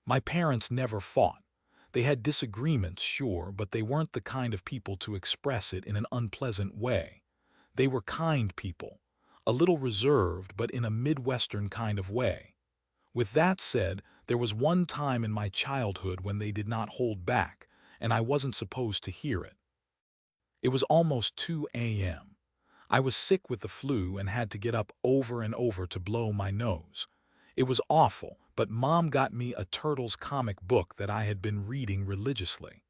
My parents never fought. They had disagreements, sure, but they weren't the kind of people to express it in an unpleasant way. They were kind people, a little reserved, but in a Midwestern kind of way. With that said, there was one time in my childhood when they did not hold back, and I wasn't supposed to hear it. It was almost 2 a.m. I was sick with the flu and had to get up over and over to blow my nose. It was awful, but Mom got me a Turtles comic book that I had been reading religiously.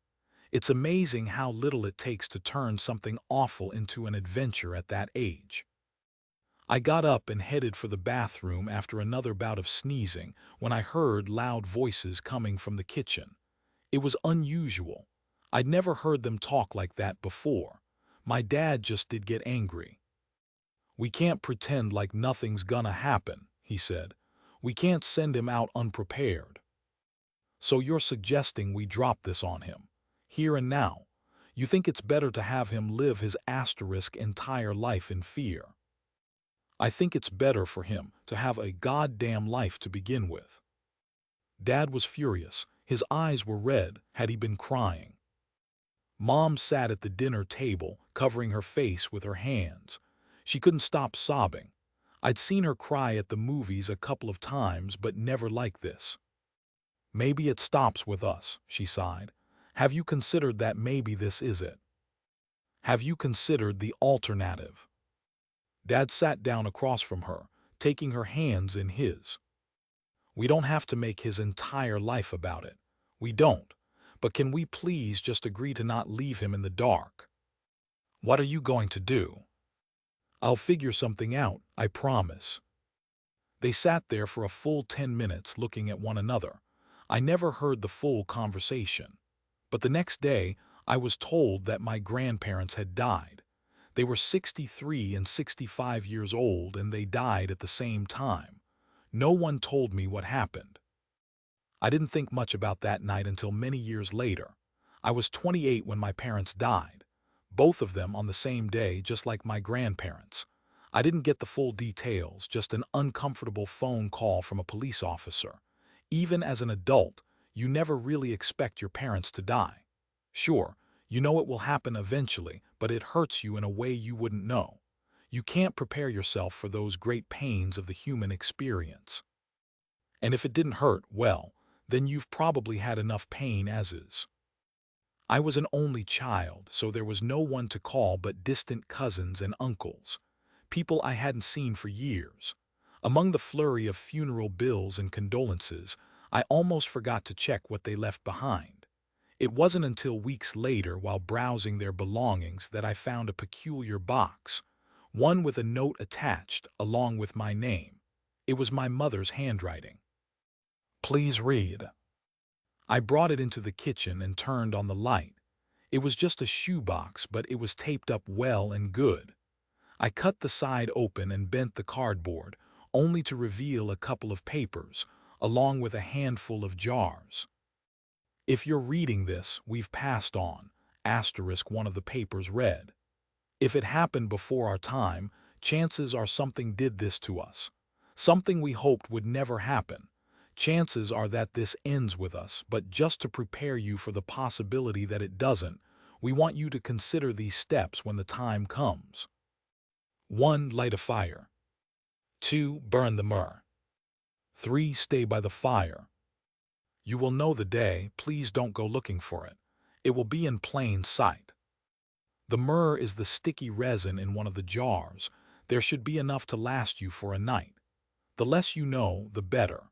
It's amazing how little it takes to turn something awful into an adventure at that age. I got up and headed for the bathroom after another bout of sneezing when I heard loud voices coming from the kitchen. It was unusual. I'd never heard them talk like that before. My dad just did get angry. "We can't pretend like nothing's gonna happen," he said. "We can't send him out unprepared." "So you're suggesting we drop this on him, here and now? You think it's better to have him live his entire life in fear?" "I think it's better for him to have a goddamn life to begin with." Dad was furious. His eyes were red. Had he been crying? Mom sat at the dinner table, covering her face with her hands. She couldn't stop sobbing. I'd seen her cry at the movies a couple of times, but never like this. "Maybe it stops with us," she sighed. "Have you considered that maybe this is it? Have you considered the alternative?" Dad sat down across from her, taking her hands in his. "We don't have to make his entire life about it. We don't. But can we please just agree to not leave him in the dark?" "What are you going to do?" "I'll figure something out, I promise." They sat there for a full 10 minutes looking at one another. I never heard the full conversation. But the next day, I was told that my grandparents had died. They were 63 and 65 years old, and they died at the same time. No one told me what happened. I didn't think much about that night until many years later. I was 28 when my parents died. Both of them on the same day, just like my grandparents. I didn't get the full details, just an uncomfortable phone call from a police officer. Even as an adult, you never really expect your parents to die. Sure, you know it will happen eventually, but it hurts you in a way you wouldn't know. You can't prepare yourself for those great pains of the human experience. And if it didn't hurt, well, then you've probably had enough pain as is. I was an only child, so there was no one to call but distant cousins and uncles, people I hadn't seen for years. Among the flurry of funeral bills and condolences, I almost forgot to check what they left behind. It wasn't until weeks later, while browsing their belongings, that I found a peculiar box, one with a note attached along with my name. It was my mother's handwriting. "Please read." I brought it into the kitchen and turned on the light. It was just a shoebox, but it was taped up well and good. I cut the side open and bent the cardboard, only to reveal a couple of papers, along with a handful of jars. "If you're reading this, we've passed on," one of the papers read. "If it happened before our time, chances are something did this to us. Something we hoped would never happen. Chances are that this ends with us, but just to prepare you for the possibility that it doesn't, we want you to consider these steps when the time comes. 1. Light a fire. 2. Burn the myrrh. 3. Stay by the fire. You will know the day, please don't go looking for it. It will be in plain sight. The myrrh is the sticky resin in one of the jars. There should be enough to last you for a night. The less you know, the better.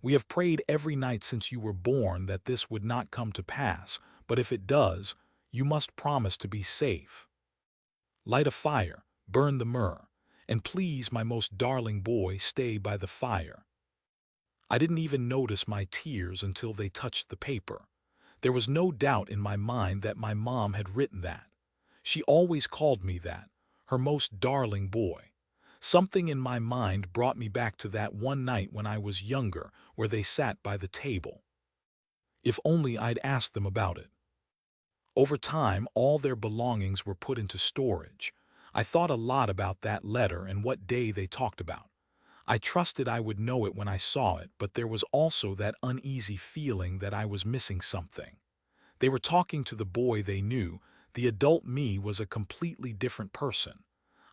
We have prayed every night since you were born that this would not come to pass, but if it does, you must promise to be safe. Light a fire, burn the myrrh, and please, my most darling boy, stay by the fire." I didn't even notice my tears until they touched the paper. There was no doubt in my mind that my mom had written that. She always called me that, her most darling boy. Something in my mind brought me back to that one night when I was younger, where they sat by the table. If only I'd asked them about it. Over time, all their belongings were put into storage. I thought a lot about that letter and what day they talked about. I trusted I would know it when I saw it, but there was also that uneasy feeling that I was missing something. They were talking to the boy they knew. The adult me was a completely different person.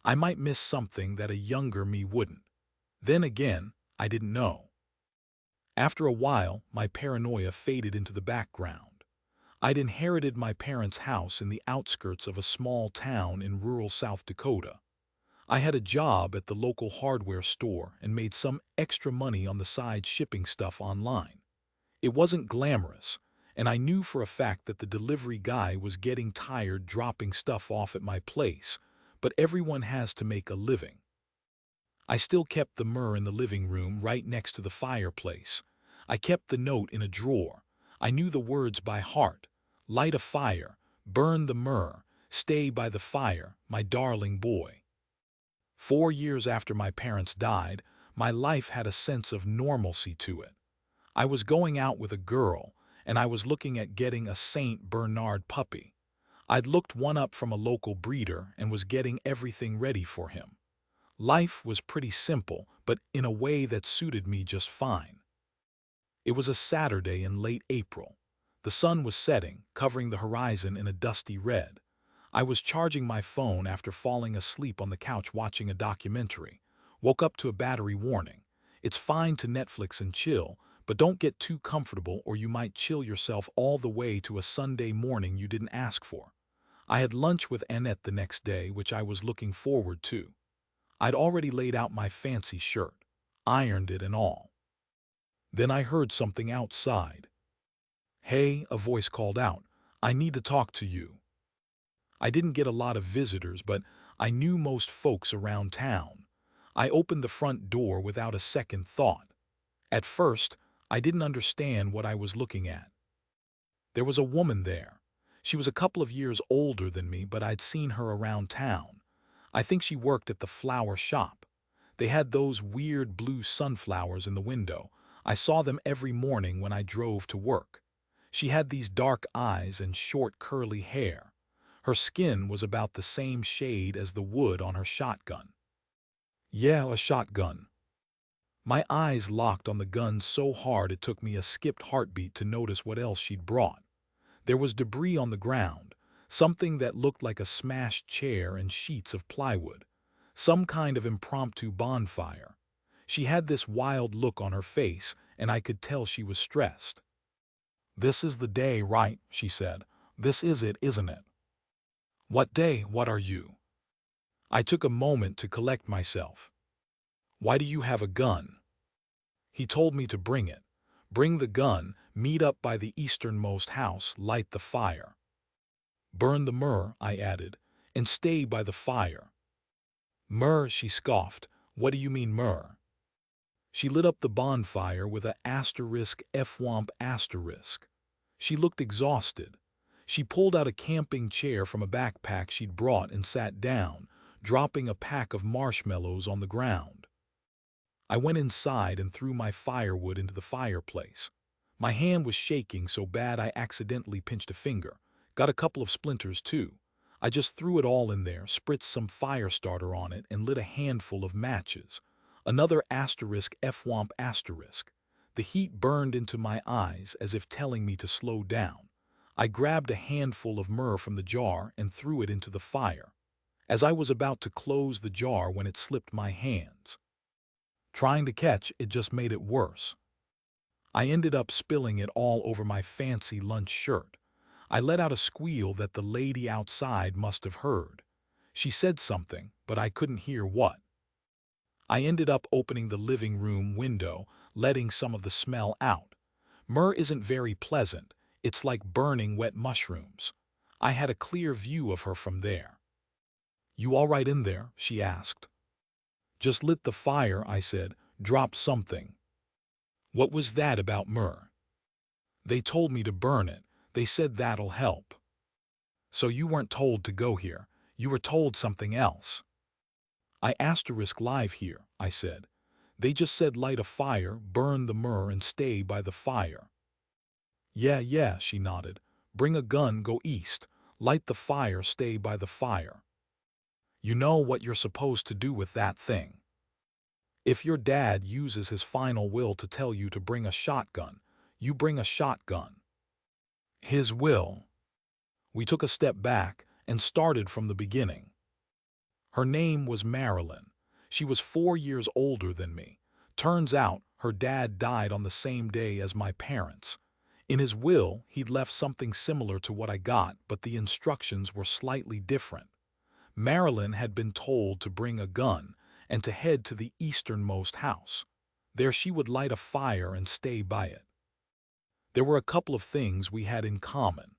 I might miss something that a younger me wouldn't. Then again, I didn't know. After a while, my paranoia faded into the background. I'd inherited my parents' house in the outskirts of a small town in rural South Dakota. I had a job at the local hardware store and made some extra money on the side shipping stuff online. It wasn't glamorous, and I knew for a fact that the delivery guy was getting tired dropping stuff off at my place, but everyone has to make a living. I still kept the myrrh in the living room right next to the fireplace. I kept the note in a drawer. I knew the words by heart. Light a fire, burn the myrrh, stay by the fire, my darling boy. 4 years after my parents died, my life had a sense of normalcy to it. I was going out with a girl, and I was looking at getting a Saint Bernard puppy. I'd looked one up from a local breeder and was getting everything ready for him. Life was pretty simple, but in a way that suited me just fine. It was a Saturday in late April. The sun was setting, covering the horizon in a dusty red. I was charging my phone after falling asleep on the couch watching a documentary. Woke up to a battery warning. It's fine to Netflix and chill, but don't get too comfortable or you might chill yourself all the way to a Sunday morning you didn't ask for. I had lunch with Annette the next day, which I was looking forward to. I'd already laid out my fancy shirt, ironed it and all. Then I heard something outside. "Hey," a voice called out, "I need to talk to you." I didn't get a lot of visitors, but I knew most folks around town. I opened the front door without a second thought. At first, I didn't understand what I was looking at. There was a woman there. She was a couple of years older than me, but I'd seen her around town. I think she worked at the flower shop. They had those weird blue sunflowers in the window. I saw them every morning when I drove to work. She had these dark eyes and short curly hair. Her skin was about the same shade as the wood on her shotgun. Yeah, a shotgun. My eyes locked on the gun so hard it took me a skipped heartbeat to notice what else she'd brought. There was debris on the ground, something that looked like a smashed chair and sheets of plywood. Some kind of impromptu bonfire. She had this wild look on her face, and I could tell she was stressed. "This is the day, right?" she said. "This is it, isn't it?" "What day? What are you?" I took a moment to collect myself. "Why do you have a gun?" He told me to bring it. Bring the gun, meet up by the easternmost house, light the fire. "Burn the myrrh," I added, "and stay by the fire." "Myrrh," she scoffed. "What do you mean myrrh?" She lit up the bonfire with a *f***. She looked exhausted. She pulled out a camping chair from a backpack she'd brought and sat down, dropping a pack of marshmallows on the ground. I went inside and threw my firewood into the fireplace. My hand was shaking so bad I accidentally pinched a finger. Got a couple of splinters too. I just threw it all in there, spritzed some fire starter on it, and lit a handful of matches. Another *f***. The heat burned into my eyes as if telling me to slow down. I grabbed a handful of myrrh from the jar and threw it into the fire. As I was about to close the jar when it slipped my hands. Trying to catch it just made it worse. I ended up spilling it all over my fancy lunch shirt. I let out a squeal that the lady outside must have heard. She said something, but I couldn't hear what. I ended up opening the living room window, letting some of the smell out. Myrrh isn't very pleasant. It's like burning wet mushrooms. I had a clear view of her from there. "You all right in there?" she asked. "Just lit the fire," I said. "Drop something." "What was that about myrrh?" "They told me to burn it. They said that'll help." "So you weren't told to go here. You were told something else." "I *live here," I said. "They just said light a fire, burn the myrrh, and stay by the fire." Yeah, she nodded. "Bring a gun, go east. Light the fire, stay by the fire. You know what you're supposed to do with that thing." If your dad uses his final will to tell you to bring a shotgun, you bring a shotgun. His will. We took a step back and started from the beginning. Her name was Marilyn. She was 4 years older than me. Turns out her dad died on the same day as my parents. In his will, he'd left something similar to what I got, but the instructions were slightly different. Marilyn had been told to bring a gun and to head to the easternmost house. There she would light a fire and stay by it. There were a couple of things we had in common.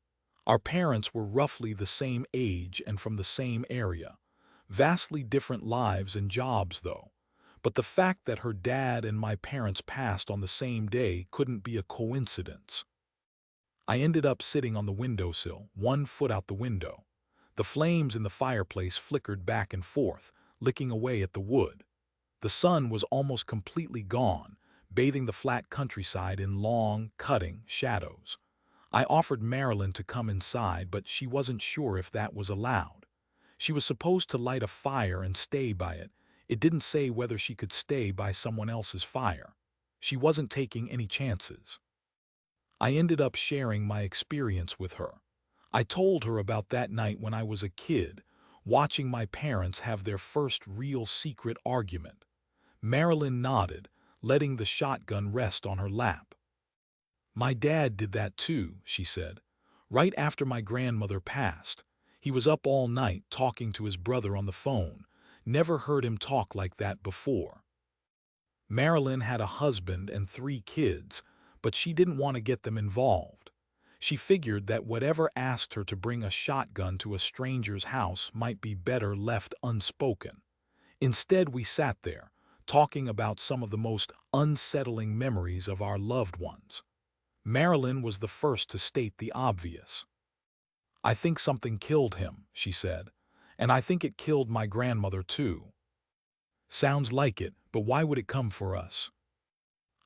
Our parents were roughly the same age and from the same area. Vastly different lives and jobs, though. But the fact that her dad and my parents passed on the same day couldn't be a coincidence. I ended up sitting on the windowsill, 1 foot out the window. The flames in the fireplace flickered back and forth, licking away at the wood. The sun was almost completely gone, bathing the flat countryside in long, cutting shadows. I offered Marilyn to come inside, but she wasn't sure if that was allowed. She was supposed to light a fire and stay by it. It didn't say whether she could stay by someone else's fire. She wasn't taking any chances. I ended up sharing my experience with her. I told her about that night when I was a kid, watching my parents have their first real secret argument. Marilyn nodded, letting the shotgun rest on her lap. "My dad did that too," she said. "Right after my grandmother passed. He was up all night talking to his brother on the phone. Never heard him talk like that before." Marilyn had a husband and 3 kids, but she didn't want to get them involved. She figured that whatever asked her to bring a shotgun to a stranger's house might be better left unspoken. Instead, we sat there, talking about some of the most unsettling memories of our loved ones. Marilyn was the first to state the obvious. "I think something killed him," she said, "and I think it killed my grandmother too." "Sounds like it, but why would it come for us?"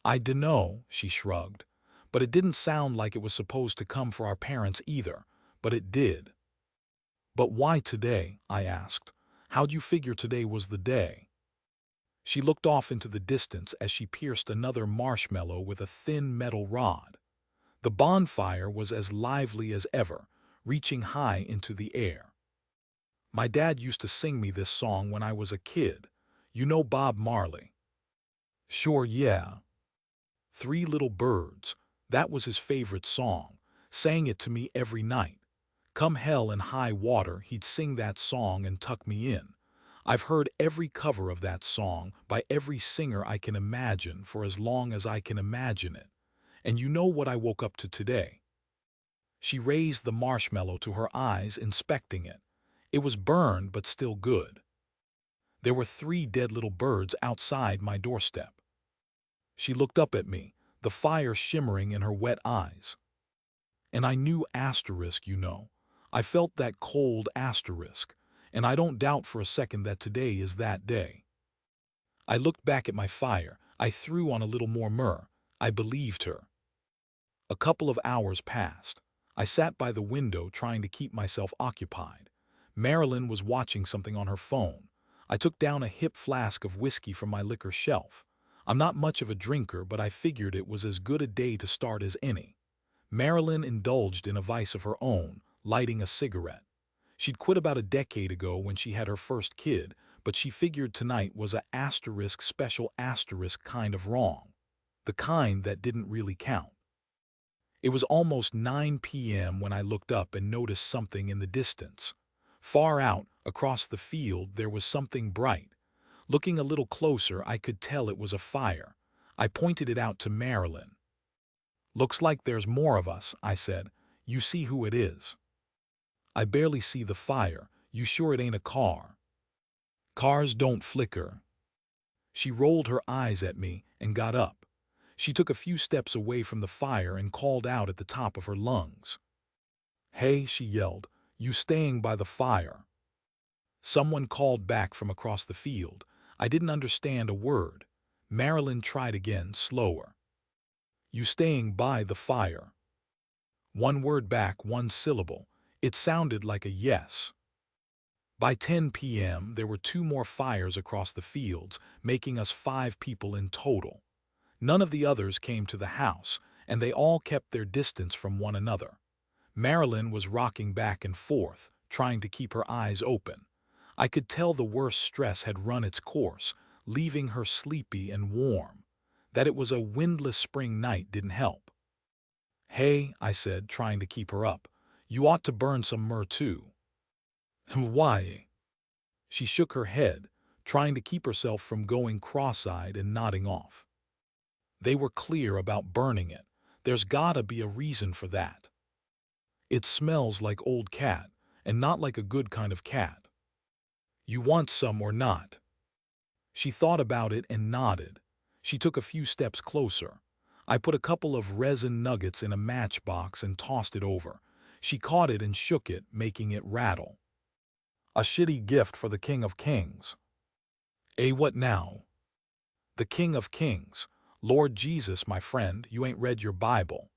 "I dunno," she shrugged, "but it didn't sound like it was supposed to come for our parents either, but it did." "But why today?" I asked. "How'd you figure today was the day?" She looked off into the distance as she pierced another marshmallow with a thin metal rod. The bonfire was as lively as ever, reaching high into the air. "My dad used to sing me this song when I was a kid. You know Bob Marley?" "Sure, yeah. 'Three Little Birds,' that was his favorite song. Sang it to me every night. Come hell and high water, he'd sing that song and tuck me in. I've heard every cover of that song by every singer I can imagine for as long as I can imagine it. And you know what I woke up to today?" She raised the marshmallow to her eyes, inspecting it. It was burned but still good. There were 3 dead little birds outside my doorstep. She looked up at me, the fire shimmering in her wet eyes. "And I knew asterisk, you know. I felt that cold asterisk, and I don't doubt for a second that today is that day." I looked back at my fire. I threw on a little more myrrh. I believed her. A couple of hours passed. I sat by the window trying to keep myself occupied. Marilyn was watching something on her phone. I took down a hip flask of whiskey from my liquor shelf. I'm not much of a drinker, but I figured it was as good a day to start as any. Marilyn indulged in a vice of her own, lighting a cigarette. She'd quit about a decade ago when she had her first kid, but she figured tonight was a asterisk special asterisk kind of wrong. The kind that didn't really count. It was almost 9 p.m. when I looked up and noticed something in the distance. Far out, across the field, there was something bright. Looking a little closer, I could tell it was a fire. I pointed it out to Marilyn. "Looks like there's more of us," I said. "You see who it is?" "I barely see the fire. You sure it ain't a car?" "Cars don't flicker." She rolled her eyes at me and got up. She took a few steps away from the fire and called out at the top of her lungs. "Hey," she yelled, "you staying by the fire?" Someone called back from across the field. I didn't understand a word. Marilyn tried again, slower. "You staying by the fire?" One word back, one syllable. It sounded like a yes. By 10 p.m., there were 2 more fires across the fields, making us 5 people in total. None of the others came to the house, and they all kept their distance from one another. Marilyn was rocking back and forth, trying to keep her eyes open. I could tell the worst stress had run its course, leaving her sleepy and warm. That it was a windless spring night didn't help. "Hey," I said, trying to keep her up, "you ought to burn some myrrh too." "Why?" She shook her head, trying to keep herself from going cross-eyed and nodding off. "They were clear about burning it. There's gotta be a reason for that. It smells like old cat, and not like a good kind of cat. You want some or not?" She thought about it and nodded. She took a few steps closer. I put a couple of resin nuggets in a matchbox and tossed it over. She caught it and shook it, making it rattle. "A shitty gift for the King of Kings." What now?" "The King of Kings. Lord Jesus, my friend, you ain't read your Bible."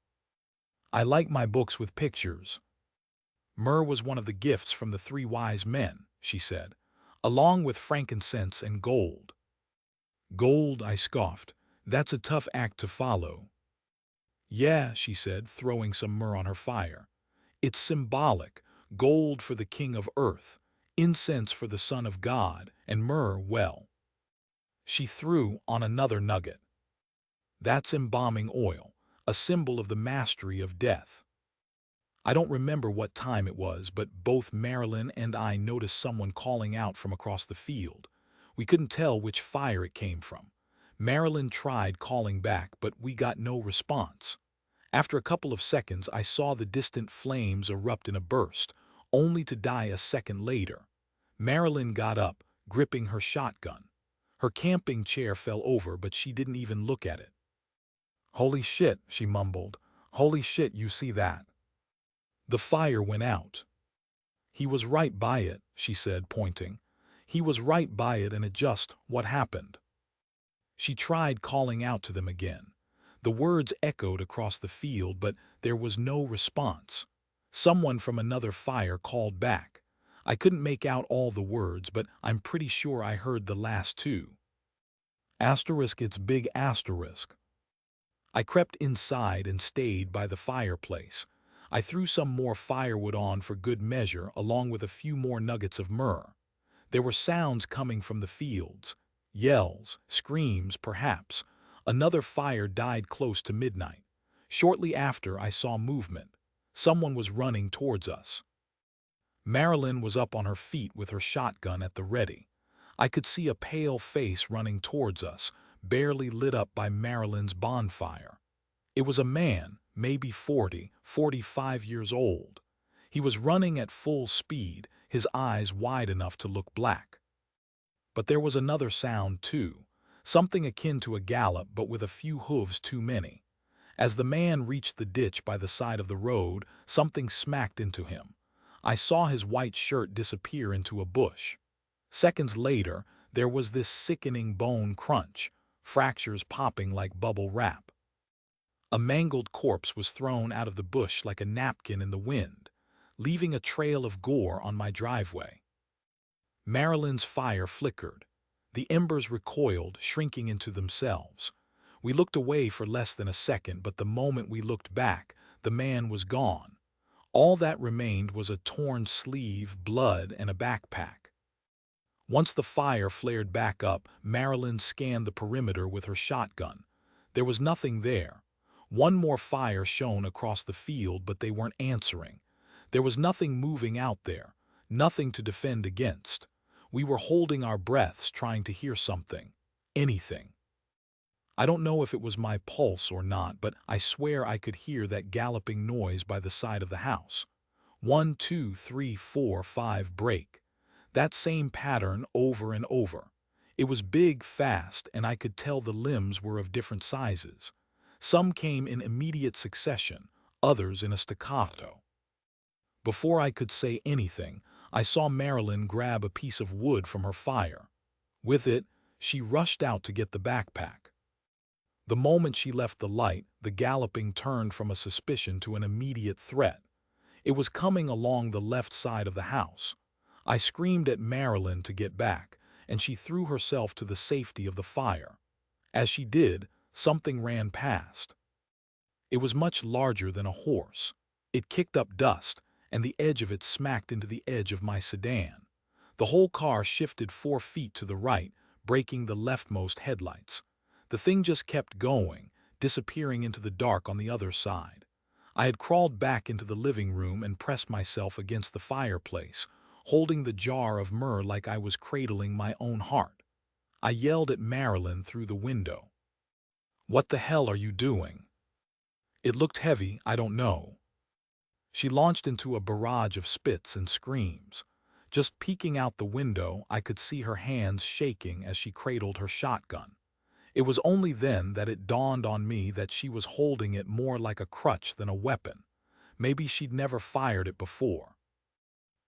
"I like my books with pictures." "Myrrh was one of the gifts from the 3 wise men," she said, "along with frankincense and gold." "Gold," I scoffed. "That's a tough act to follow." "Yeah," she said, throwing some myrrh on her fire. "It's symbolic. Gold for the King of Earth, incense for the Son of God, and myrrh, well." She threw on another nugget. "That's embalming oil, a symbol of the mastery of death." I don't remember what time it was, but both Marilyn and I noticed someone calling out from across the field. We couldn't tell which fire it came from. Marilyn tried calling back, but we got no response. After a couple of seconds, I saw the distant flames erupt in a burst, only to die a second later. Marilyn got up, gripping her shotgun. Her camping chair fell over, but she didn't even look at it. "Holy shit," she mumbled. "Holy shit, you see that?" The fire went out. "He was right by it," she said, pointing. "He was right by it, and it just what happened." She tried calling out to them again. The words echoed across the field, but there was no response. Someone from another fire called back. I couldn't make out all the words, but I'm pretty sure I heard the last 2. Asterisk, it's big asterisk. I crept inside and stayed by the fireplace. I threw some more firewood on for good measure, along with a few more nuggets of myrrh. There were sounds coming from the fields. Yells, screams, perhaps. Another fire died close to midnight. Shortly after, I saw movement. Someone was running towards us. Marilyn was up on her feet with her shotgun at the ready. I could see a pale face running towards us, barely lit up by Marilyn's bonfire. It was a man, maybe 40, 45 years old. He was running at full speed, his eyes wide enough to look black. But there was another sound too, something akin to a gallop but with a few hooves too many. As the man reached the ditch by the side of the road, something smacked into him. I saw his white shirt disappear into a bush. Seconds later, there was this sickening bone crunch, fractures popping like bubble wrap. A mangled corpse was thrown out of the bush like a napkin in the wind, leaving a trail of gore on my driveway. Marilyn's fire flickered. The embers recoiled, shrinking into themselves. We looked away for less than a second, but the moment we looked back, the man was gone. All that remained was a torn sleeve, blood, and a backpack. Once the fire flared back up, Marilyn scanned the perimeter with her shotgun. There was nothing there. One more fire shone across the field, but they weren't answering. There was nothing moving out there, nothing to defend against. We were holding our breaths, trying to hear something, anything. I don't know if it was my pulse or not, but I swear I could hear that galloping noise by the side of the house. 1, 2, 3, 4, 5 break. That same pattern over and over. It was big, fast, and I could tell the limbs were of different sizes. Some came in immediate succession, others in a staccato. Before I could say anything, I saw Marilyn grab a piece of wood from her fire. With it, she rushed out to get the backpack. The moment she left the light, the galloping turned from a suspicion to an immediate threat. It was coming along the left side of the house. I screamed at Marilyn to get back, and she threw herself to the safety of the fire. As she did, something ran past. It was much larger than a horse. It kicked up dust, and the edge of it smacked into the edge of my sedan. The whole car shifted 4 feet to the right, breaking the leftmost headlights. The thing just kept going, disappearing into the dark on the other side. I had crawled back into the living room and pressed myself against the fireplace, holding the jar of myrrh like I was cradling my own heart. I yelled at Marilyn through the window. "What the hell are you doing?" It looked heavy, I don't know. She launched into a barrage of spits and screams. Just peeking out the window, I could see her hands shaking as she cradled her shotgun. It was only then that it dawned on me that she was holding it more like a crutch than a weapon. Maybe she'd never fired it before.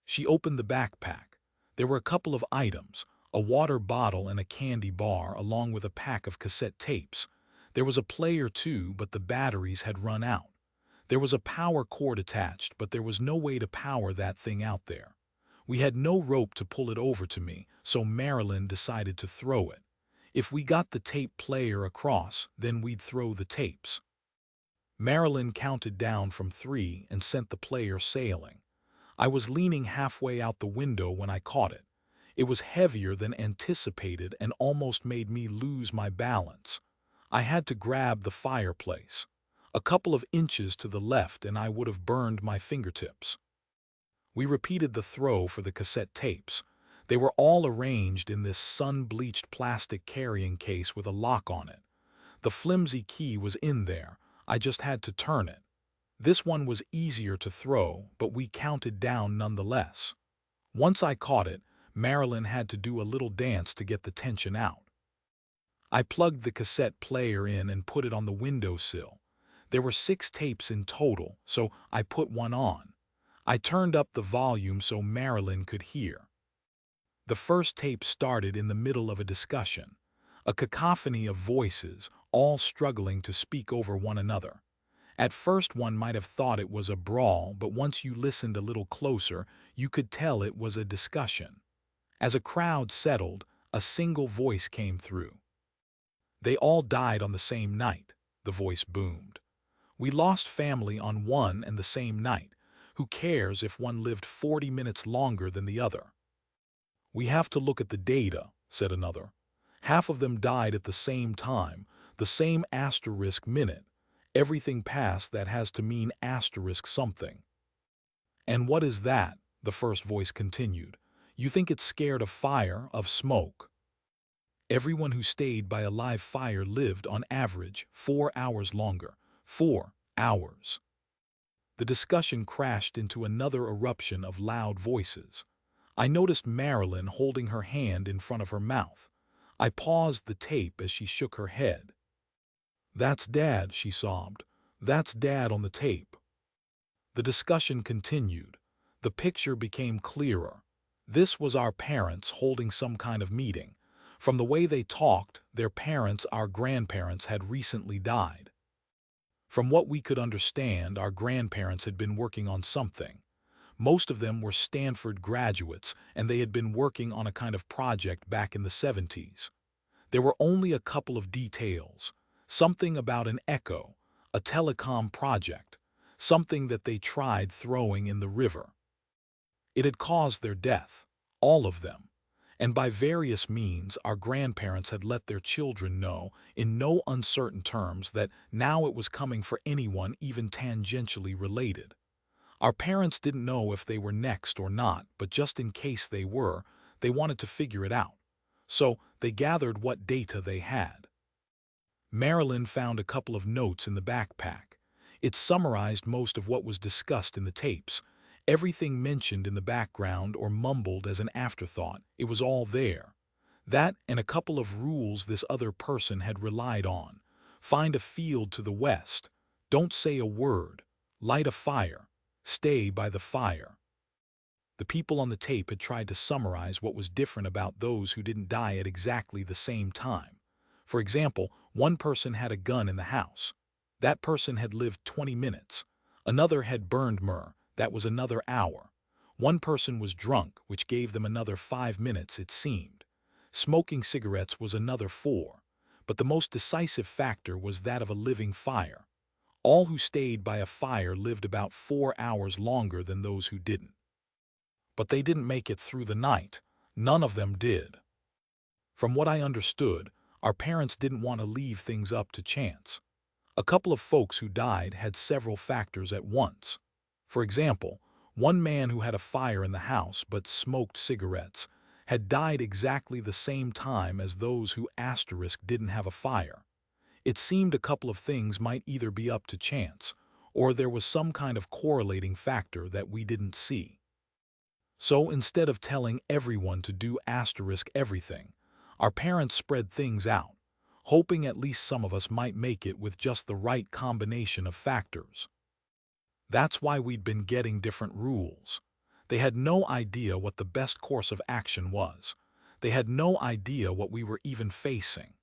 She opened the backpack. There were a couple of items, a water bottle and a candy bar, along with a pack of cassette tapes. There was a player too, but the batteries had run out. There was a power cord attached, but there was no way to power that thing out there. We had no rope to pull it over to me, so Marilyn decided to throw it. If we got the tape player across, then we'd throw the tapes. Marilyn counted down from 3 and sent the player sailing. I was leaning halfway out the window when I caught it. It was heavier than anticipated and almost made me lose my balance. I had to grab the fireplace. A couple of inches to the left and I would have burned my fingertips. We repeated the throw for the cassette tapes. They were all arranged in this sun-bleached plastic carrying case with a lock on it. The flimsy key was in there. I just had to turn it. This one was easier to throw, but we counted down nonetheless. Once I caught it, Marilyn had to do a little dance to get the tension out. I plugged the cassette player in and put it on the windowsill. There were 6 tapes in total, so I put one on. I turned up the volume so Marilyn could hear. The first tape started in the middle of a discussion, a cacophony of voices, all struggling to speak over one another. At first one might have thought it was a brawl, but once you listened a little closer, you could tell it was a discussion. As a crowd settled, a single voice came through. "They all died on the same night," the voice boomed. "We lost family on one and the same night. Who cares if one lived 40 minutes longer than the other?" "We have to look at the data," said another. "Half of them died at the same time, the same asterisk minute. Everything past that has to mean asterisk something." "And what is that?" the first voice continued. "You think it's scared of fire, of smoke? Everyone who stayed by a live fire lived on average 4 hours longer. 4 hours." The discussion crashed into another eruption of loud voices. I noticed Marilyn holding her hand in front of her mouth. I paused the tape as she shook her head. "That's Dad," she sobbed. "That's Dad on the tape." The discussion continued. The picture became clearer. This was our parents holding some kind of meeting. From the way they talked, their parents, our grandparents, had recently died. From what we could understand, our grandparents had been working on something. Most of them were Stanford graduates, and they had been working on a kind of project back in the 70s. There were only a couple of details. Something about an echo, a telecom project, something that they tried throwing in the river. It had caused their death, all of them. And by various means, our grandparents had let their children know, in no uncertain terms, that now it was coming for anyone even tangentially related. Our parents didn't know if they were next or not, but just in case they were, they wanted to figure it out. So they gathered what data they had. Marilyn found a couple of notes in the backpack. It summarized most of what was discussed in the tapes. Everything mentioned in the background or mumbled as an afterthought, it was all there. That and a couple of rules this other person had relied on. Find a field to the west. Don't say a word. Light a fire. Stay by the fire. The people on the tape had tried to summarize what was different about those who didn't die at exactly the same time. For example, one person had a gun in the house. That person had lived 20 minutes. Another had burned myrrh. That was another hour. One person was drunk, which gave them another 5 minutes, it seemed. Smoking cigarettes was another 4, but the most decisive factor was that of a living fire. All who stayed by a fire lived about 4 hours longer than those who didn't. But they didn't make it through the night. None of them did. From what I understood, our parents didn't want to leave things up to chance. A couple of folks who died had several factors at once. For example, one man who had a fire in the house but smoked cigarettes had died exactly the same time as those who didn't have a fire. It seemed a couple of things might either be up to chance, or there was some kind of correlating factor that we didn't see. So instead of telling everyone to do everything, our parents spread things out, hoping at least some of us might make it with just the right combination of factors. That's why we'd been getting different rules. They had no idea what the best course of action was. They had no idea what we were even facing.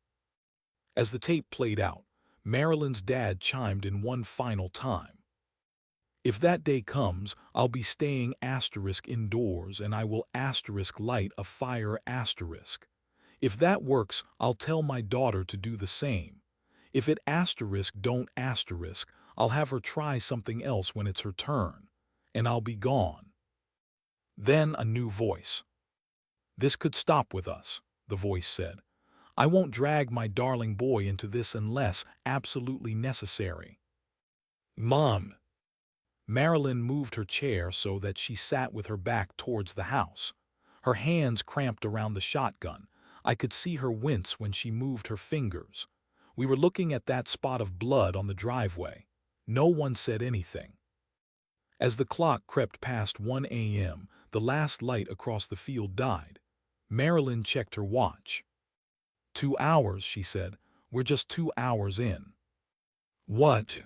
As the tape played out, Marilyn's dad chimed in one final time. If that day comes, I'll be staying indoors and I will light a fire . If that works, I'll tell my daughter to do the same. If it don't I'll have her try something else when it's her turn, and I'll be gone. Then a new voice. This could stop with us, the voice said. I won't drag my darling boy into this unless absolutely necessary. Mom. Marilyn moved her chair so that she sat with her back towards the house. Her hands cramped around the shotgun. I could see her wince when she moved her fingers. We were looking at that spot of blood on the driveway. No one said anything. As the clock crept past 1 a.m., the last light across the field died. Marilyn checked her watch. 2 hours, she said. We're just 2 hours in. What?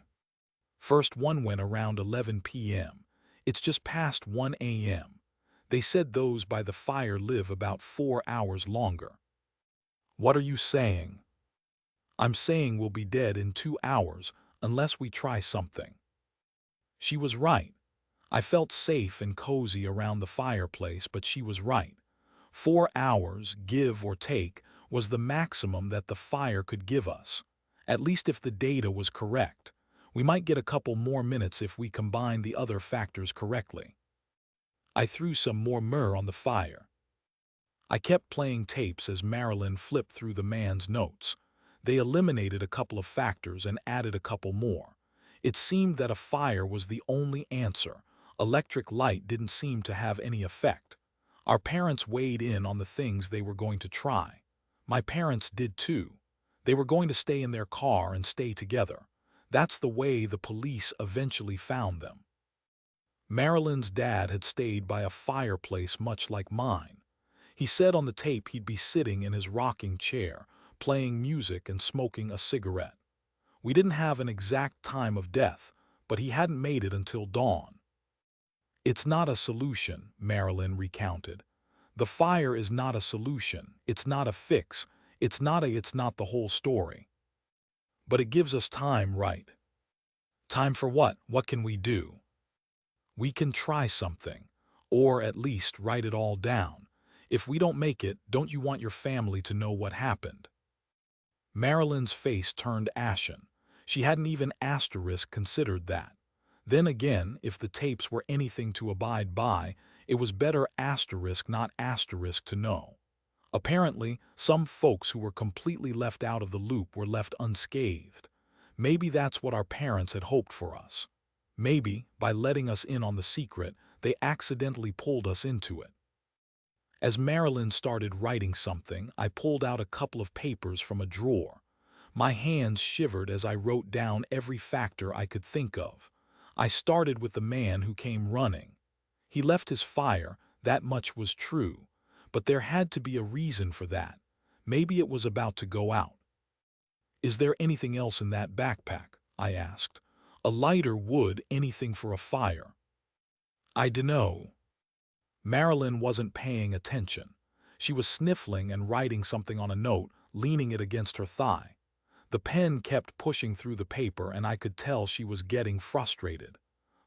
First one went around 11 p.m. It's just past 1 a.m. They said those by the fire live about 4 hours longer. What are you saying? I'm saying we'll be dead in 2 hours unless we try something. She was right. I felt safe and cozy around the fireplace, but she was right. 4 hours, give or take, was the maximum that the fire could give us. At least if the data was correct. We might get a couple more minutes if we combine the other factors correctly. I threw some more myrrh on the fire. I kept playing tapes as Marilyn flipped through the man's notes. They eliminated a couple of factors and added a couple more. It seemed that a fire was the only answer. Electric light didn't seem to have any effect. Our parents weighed in on the things they were going to try. My parents did too. They were going to stay in their car and stay together. That's the way the police eventually found them. Marilyn's dad had stayed by a fireplace much like mine. He said on the tape he'd be sitting in his rocking chair, playing music and smoking a cigarette. We didn't have an exact time of death, but he hadn't made it until dawn. It's not a solution, Marilyn recounted. The fire is not a solution, it's not a fix, it's not the whole story. But it gives us time, right? Time for what? What can we do? We can try something, or at least write it all down. If we don't make it, don't you want your family to know what happened? Marilyn's face turned ashen. She hadn't even considered that. Then again, if the tapes were anything to abide by, it was better not to know. Apparently, some folks who were completely left out of the loop were left unscathed. Maybe that's what our parents had hoped for us. Maybe, by letting us in on the secret, they accidentally pulled us into it. As Marilyn started writing something, I pulled out a couple of papers from a drawer. My hands shivered as I wrote down every factor I could think of. I started with the man who came running. He left his fire, that much was true. But there had to be a reason for that. Maybe it was about to go out. Is there anything else in that backpack? I asked. A lighter, wood, anything for a fire. I dunno. Marilyn wasn't paying attention. She was sniffling and writing something on a note, leaning it against her thigh. The pen kept pushing through the paper and I could tell she was getting frustrated.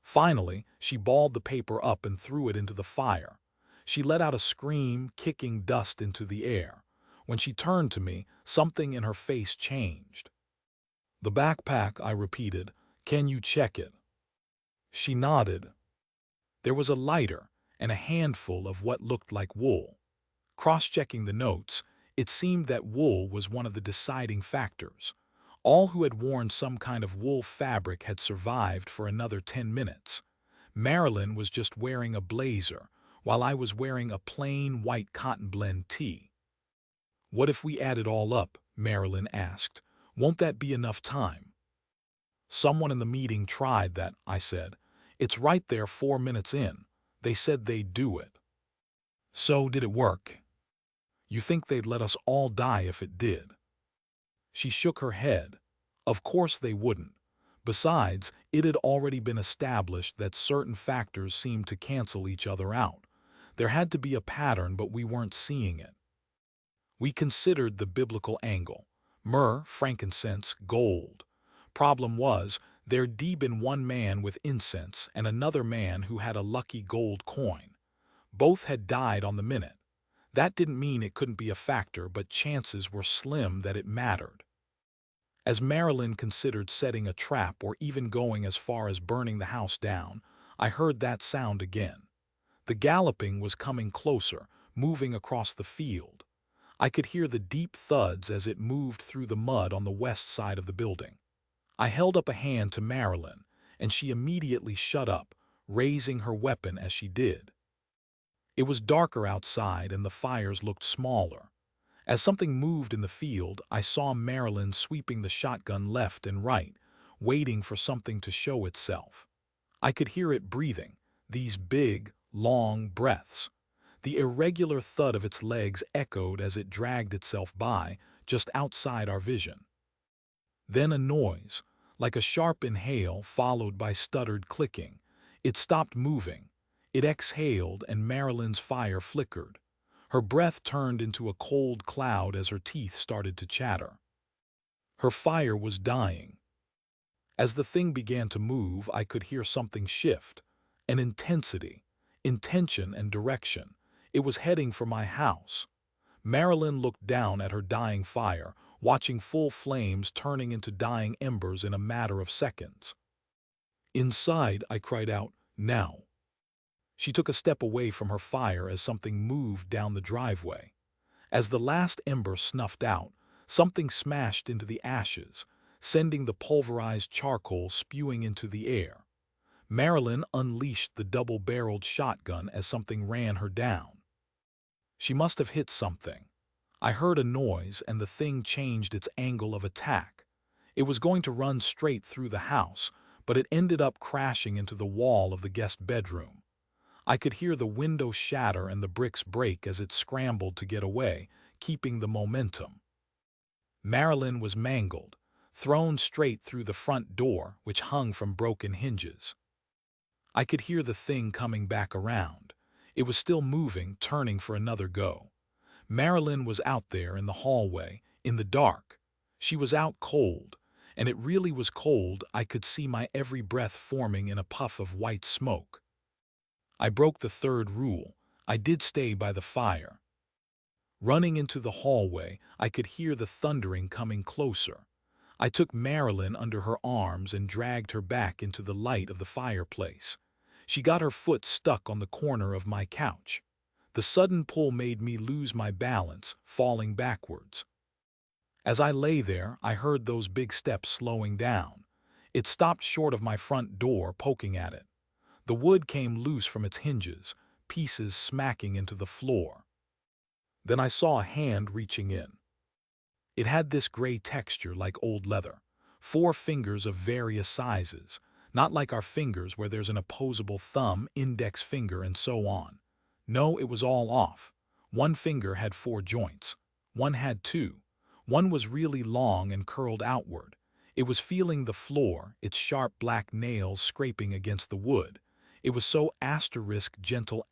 Finally, she balled the paper up and threw it into the fire. She let out a scream, kicking dust into the air. When she turned to me, something in her face changed. "The backpack," I repeated. "Can you check it?" She nodded. There was a lighter and a handful of what looked like wool. Cross-checking the notes, it seemed that wool was one of the deciding factors. All who had worn some kind of wool fabric had survived for another 10 minutes. Marilyn was just wearing a blazer, while I was wearing a plain white cotton blend tee. "What if we add it all up?" Marilyn asked. "Won't that be enough time?" "Someone in the meeting tried that," I said. "It's right there 4 minutes in. They said they'd do it." "So did it work?" "You think they'd let us all die if it did?" She shook her head. "Of course they wouldn't. Besides, it had already been established that certain factors seemed to cancel each other out. There had to be a pattern, but we weren't seeing it." We considered the biblical angle. Myrrh, frankincense, gold. Problem was, there'd been one man with incense and another man who had a lucky gold coin. Both had died on the minute. That didn't mean it couldn't be a factor, but chances were slim that it mattered. As Marilyn considered setting a trap or even going as far as burning the house down, I heard that sound again. The galloping was coming closer, moving across the field. I could hear the deep thuds as it moved through the mud on the west side of the building. I held up a hand to Marilyn, and she immediately shut up, raising her weapon as she did. It was darker outside and the fires looked smaller. As something moved in the field, I saw Marilyn sweeping the shotgun left and right, waiting for something to show itself. I could hear it breathing, these big, long breaths. The irregular thud of its legs echoed as it dragged itself by, just outside our vision. Then a noise, like a sharp inhale followed by stuttered clicking. It stopped moving. It exhaled and Marilyn's fire flickered. Her breath turned into a cold cloud as her teeth started to chatter. Her fire was dying. As the thing began to move, I could hear something shift. An intensity, intention and direction. It was heading for my house. Marilyn looked down at her dying fire, watching full flames turning into dying embers in a matter of seconds. "Inside," I cried out, "now." She took a step away from her fire as something moved down the driveway. As the last ember snuffed out, something smashed into the ashes, sending the pulverized charcoal spewing into the air. Marilyn unleashed the double-barreled shotgun as something ran her down. She must have hit something. I heard a noise and the thing changed its angle of attack. It was going to run straight through the house, but it ended up crashing into the wall of the guest bedroom. I could hear the window shatter and the bricks break as it scrambled to get away, keeping the momentum. Marilyn was mangled, thrown straight through the front door, which hung from broken hinges. I could hear the thing coming back around. It was still moving, turning for another go. Marilyn was out there in the hallway, in the dark. She was out cold, and it really was cold. I could see my every breath forming in a puff of white smoke. I broke the third rule. I did stay by the fire. Running into the hallway, I could hear the thundering coming closer. I took Marilyn under her arms and dragged her back into the light of the fireplace. She got her foot stuck on the corner of my couch. The sudden pull made me lose my balance, falling backwards. As I lay there, I heard those big steps slowing down. It stopped short of my front door, poking at it. The wood came loose from its hinges, pieces smacking into the floor. Then I saw a hand reaching in. It had this gray texture like old leather, 4 fingers of various sizes, not like our fingers where there's an opposable thumb, index finger, and so on. No, it was all off. One finger had 4 joints. One had 2. One was really long and curled outward. It was feeling the floor, its sharp black nails scraping against the wood. It was so gentle.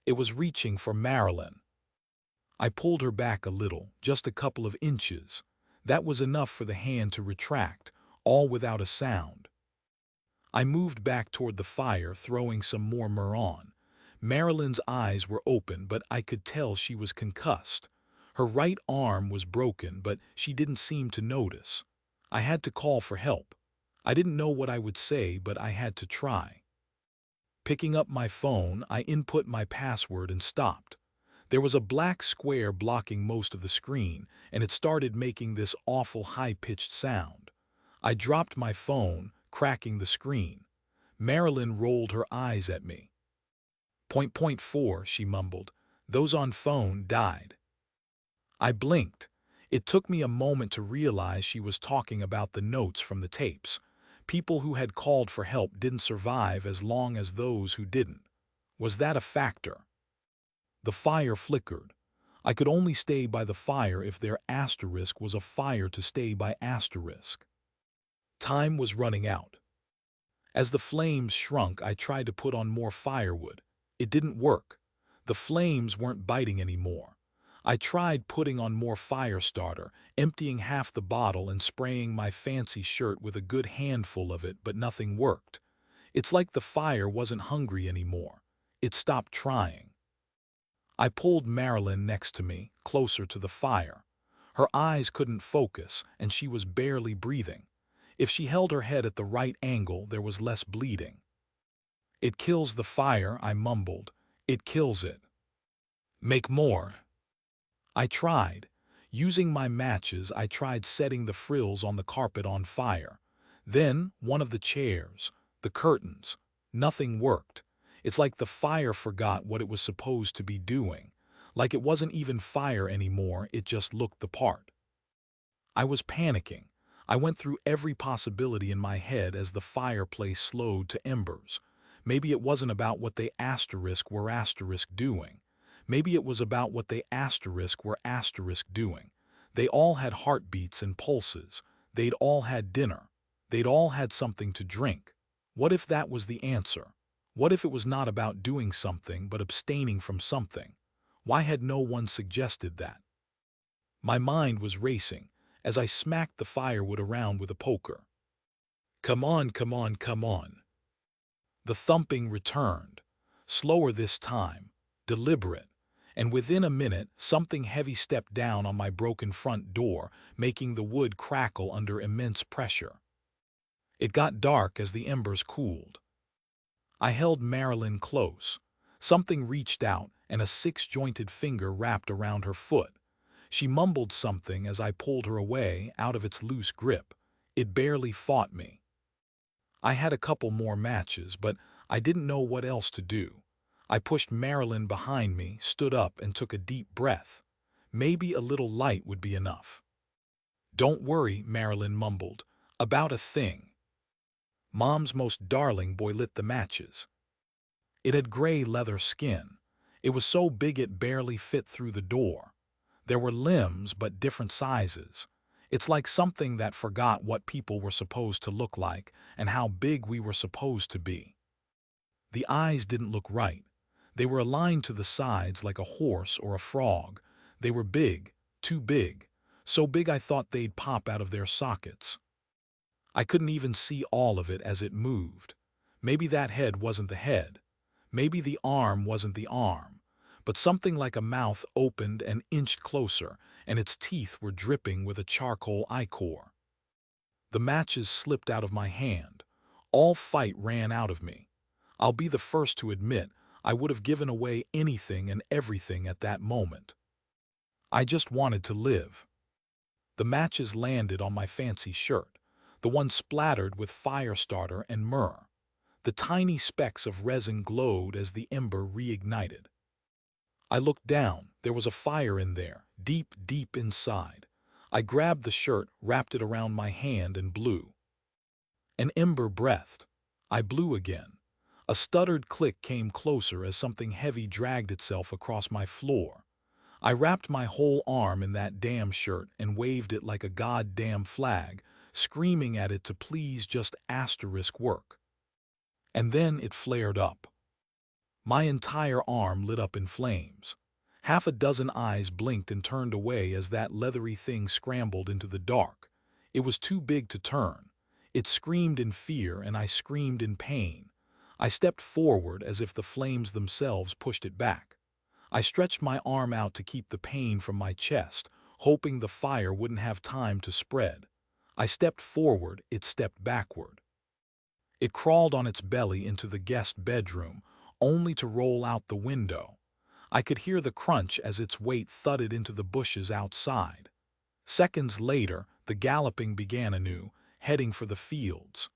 It was reaching for Marilyn. I pulled her back a little, just a couple of inches. That was enough for the hand to retract, all without a sound. I moved back toward the fire, throwing some more myrrh on. Marilyn's eyes were open, but I could tell she was concussed. Her right arm was broken, but she didn't seem to notice. I had to call for help. I didn't know what I would say, but I had to try. Picking up my phone, I input my password and stopped. There was a black square blocking most of the screen, and it started making this awful high-pitched sound. I dropped my phone, cracking the screen. Marilyn rolled her eyes at me. Point 4, she mumbled. Those on phone died. I blinked. It took me a moment to realize she was talking about the notes from the tapes. People who had called for help didn't survive as long as those who didn't. Was that a factor? The fire flickered. I could only stay by the fire if their asterisk was a fire to stay by asterisk. Time was running out. As the flames shrunk, I tried to put on more firewood. It didn't work. The flames weren't biting anymore. I tried putting on more fire starter, emptying half the bottle and spraying my fancy shirt with a good handful of it, but nothing worked. It's like the fire wasn't hungry anymore. It stopped trying. I pulled Marilyn next to me, closer to the fire. Her eyes couldn't focus, and she was barely breathing. If she held her head at the right angle, there was less bleeding. "It kills the fire," I mumbled. "It kills it." "Make more." I tried. Using my matches, I tried setting the frills on the carpet on fire. Then, one of the chairs, the curtains. Nothing worked. It's like the fire forgot what it was supposed to be doing. Like it wasn't even fire anymore, it just looked the part. I was panicking. I went through every possibility in my head as the fireplace slowed to embers. Maybe it wasn't about what they were doing. Maybe it was about what they were doing. They all had heartbeats and pulses. They'd all had dinner. They'd all had something to drink. What if that was the answer? What if it was not about doing something but abstaining from something? Why had no one suggested that? My mind was racing as I smacked the firewood around with a poker. "Come on, come on, come on." The thumping returned, slower this time, deliberate, and within a minute something heavy stepped down on my broken front door, making the wood crackle under immense pressure. It got dark as the embers cooled. I held Marilyn close. Something reached out, and a six-jointed finger wrapped around her foot. She mumbled something as I pulled her away out of its loose grip. It barely fought me. I had a couple more matches, but I didn't know what else to do. I pushed Marilyn behind me, stood up, and took a deep breath. Maybe a little light would be enough. "Don't worry," Marilyn mumbled. "About a thing." Mom's most darling boy lit the matches. It had gray leather skin. It was so big it barely fit through the door. There were limbs, but different sizes. It's like something that forgot what people were supposed to look like and how big we were supposed to be. The eyes didn't look right. They were aligned to the sides like a horse or a frog. They were big, too big, so big I thought they'd pop out of their sockets. I couldn't even see all of it as it moved. Maybe that head wasn't the head. Maybe the arm wasn't the arm. But something like a mouth opened and inched closer, and its teeth were dripping with a charcoal ichor. The matches slipped out of my hand. All fight ran out of me. I'll be the first to admit I would have given away anything and everything at that moment. I just wanted to live. The matches landed on my fancy shirt, the one splattered with fire starter and myrrh. The tiny specks of resin glowed as the ember reignited. I looked down. There was a fire in there, deep, deep inside. I grabbed the shirt, wrapped it around my hand, and blew. An ember breathed. I blew again. A stuttered click came closer as something heavy dragged itself across my floor. I wrapped my whole arm in that damn shirt and waved it like a goddamn flag, screaming at it to please just work. And then it flared up. My entire arm lit up in flames. Half a dozen eyes blinked and turned away as that leathery thing scrambled into the dark. It was too big to turn. It screamed in fear and I screamed in pain. I stepped forward as if the flames themselves pushed it back. I stretched my arm out to keep the pain from my chest, hoping the fire wouldn't have time to spread. I stepped forward, it stepped backward. It crawled on its belly into the guest bedroom, only to roll out the window. I could hear the crunch as its weight thudded into the bushes outside. Seconds later, the galloping began anew, heading for the fields.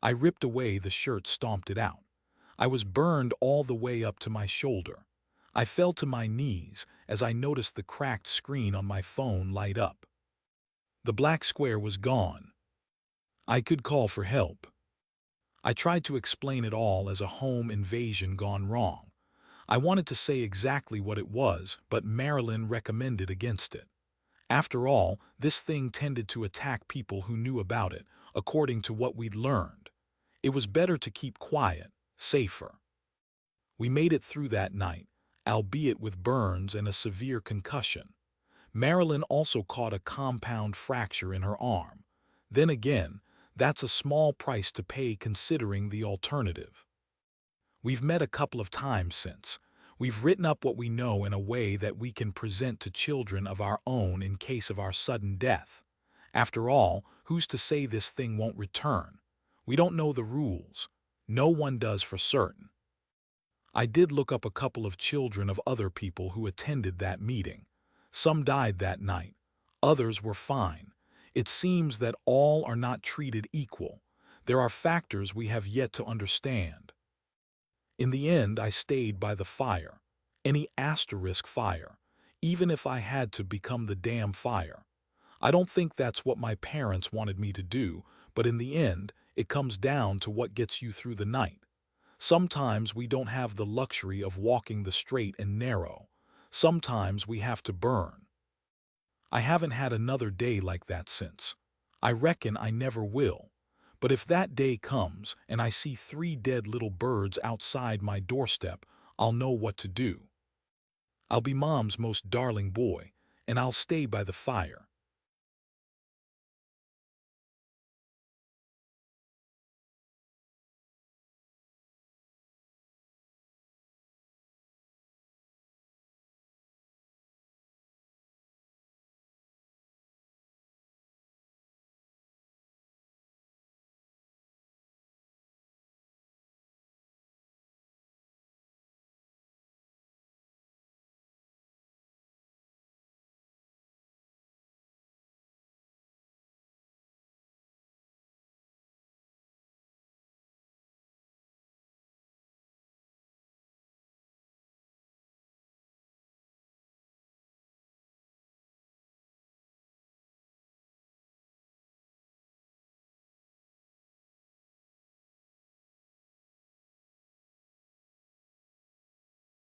I ripped away the shirt, stomped it out. I was burned all the way up to my shoulder. I fell to my knees as I noticed the cracked screen on my phone light up. The black square was gone. I could call for help. I tried to explain it all as a home invasion gone wrong. I wanted to say exactly what it was, but Marilyn recommended against it. After all, this thing tended to attack people who knew about it, according to what we'd learned. It was better to keep quiet, safer. We made it through that night, albeit with burns and a severe concussion. Marilyn also caught a compound fracture in her arm. Then again, that's a small price to pay considering the alternative. We've met a couple of times since. We've written up what we know in a way that we can present to children of our own in case of our sudden death. After all, who's to say this thing won't return? We don't know the rules. No one does for certain. I did look up a couple of children of other people who attended that meeting. Some died that night. Others were fine. It seems that all are not treated equal. There are factors we have yet to understand. In the end, I stayed by the fire. Any asterisk fire. Even if I had to become the damn fire. I don't think that's what my parents wanted me to do, but in the end, it comes down to what gets you through the night. Sometimes we don't have the luxury of walking the straight and narrow. Sometimes we have to burn. I haven't had another day like that since. I reckon I never will. But if that day comes and I see 3 dead little birds outside my doorstep, I'll know what to do. I'll be Mom's most darling boy, and I'll stay by the fire.